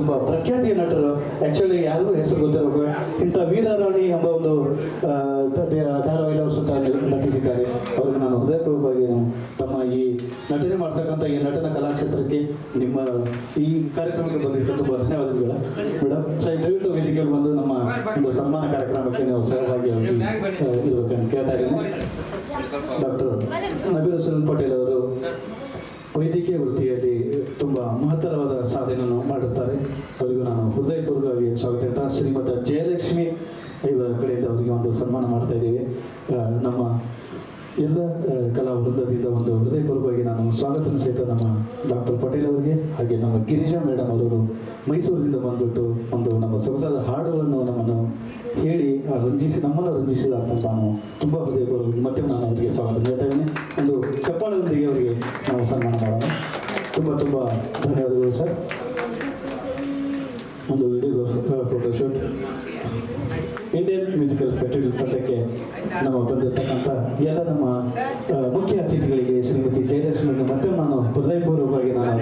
ತುಂಬ ಪ್ರಖ್ಯಾತಿಯ ನಟರು. ಆ್ಯಕ್ಚುಲಿ ಯಾರಿಗೂ ಹೆಸರು ಗೊತ್ತಿರಬೇಕು. ಇಂಥ ವೀರರಾಣಿ ಎಂಬ ಒಂದು ಧಾರಾವಾಹಿಯಲ್ಲಿ ಅವರು ಸುತ್ತ ನಟಿಸಿದ್ದಾರೆ. ಅವ್ರಿಗೆ ನಾನು ಹೃದಯಪೂರ್ವಕವಾಗಿ ತಮ್ಮ ಈ ನಟನೆ ಮಾಡ್ತಕ್ಕಂಥ ಈ ನಟನ ಕಲಾಕ್ಷೇತ್ರಕ್ಕೆ ನಿಮ್ಮ ಈ ಕಾರ್ಯಕ್ರಮಕ್ಕೆ ಬಂದಿದ್ದು ತುಂಬ ಧನ್ಯವಾದಗಳು ಮೇಡಮ್. ದಯವಿಟ್ಟು ವೇದಿಕೆಯಲ್ಲಿ ಬಂದು ನಮ್ಮ ಒಂದು ಸನ್ಮಾನ ಕಾರ್ಯಕ್ರಮಕ್ಕೆ ನೀವು ಸಹಭಾಗಿಯಾಗಿ ಇರಬೇಕಂತ ಕೇಳ್ತಾ ಇದ್ದೀನಿ. ಡಾಕ್ಟರ್ ನಬೀರ್ ಹುಸೇನ್ ಪಟೇಲ್ ಅವರು ವೈದ್ಯಕೀಯ ವೃತ್ತಿಯಲ್ಲಿ ತುಂಬ ಮಹತ್ತರವಾದ ಸಾಧನೆಯನ್ನು ಮಾಡುತ್ತಾರೆ. ಅವರಿಗೂ ನಾನು ಹೃದಯಪೂರ್ವಕವಾಗಿ ಸ್ವಾಗತ. ಶ್ರೀಮತ ಜಯಲಕ್ಷ್ಮಿ ಇವರ ಕಡೆಯಿಂದ ಅವರಿಗೆ ಒಂದು ಸನ್ಮಾನ ಮಾಡ್ತಾ ಇದ್ದೀವಿ. ನಮ್ಮ ಎಲ್ಲ ಕಲಾ ವೃಂದದಿಂದ ಒಂದು ಹೃದಯಪೂರ್ವಕವಾಗಿ ನಾನು ಸ್ವಾಗತ ಸಹಿತ ನಮ್ಮ ಡಾಕ್ಟರ್ ಪಟೇಲ್ ಅವರಿಗೆ, ಹಾಗೆ ನಮ್ಮ ಗಿರಿಜಾ ಮೇಡಮ್ ಅವರು ಮೈಸೂರಿನಿಂದ ಬಂದ್ಬಿಟ್ಟು ಒಂದು ನಮ್ಮ ಸೊಗಸಾದ ಹಾಡುಗಳನ್ನು ನಮ್ಮನ್ನು ಹೇಳಿ ನಮ್ಮನ್ನು ರಂಜಿಸಿದ ನಾನು ತುಂಬ ಹೃದಯಪೂರ್ವಕ ಮತ್ತೆ ನಾನು ಅವರಿಗೆ ಸ್ವಾಗತ ಹೇಳ್ತಾ ಇದ್ದೀನಿ. ಒಂದು ಚಪ್ಪಾಳದೊಂದಿಗೆ ಅವರಿಗೆ ನಾವು ಸನ್ಮಾನ ಮಾಡೋಣ. ತುಂಬ ತುಂಬ ಧನ್ಯವಾದಗಳು ಸರ್. ಒಂದು video photoshoot Indian musical festival ತಂಡಕ್ಕೆ ನಮ್ಮ ಬಂದಿರತಕ್ಕಂಥ ಎಲ್ಲ ನಮ್ಮ ಮುಖ್ಯ ಅತಿಥಿಗಳಿಗೆ ಶ್ರೀಮತಿ ಜಯಲಕ್ಷ್ಮಿ ಮತ್ತೆ ನಾನು ಹೃದಯಪೂರ್ವಕವಾಗಿ ನಾನು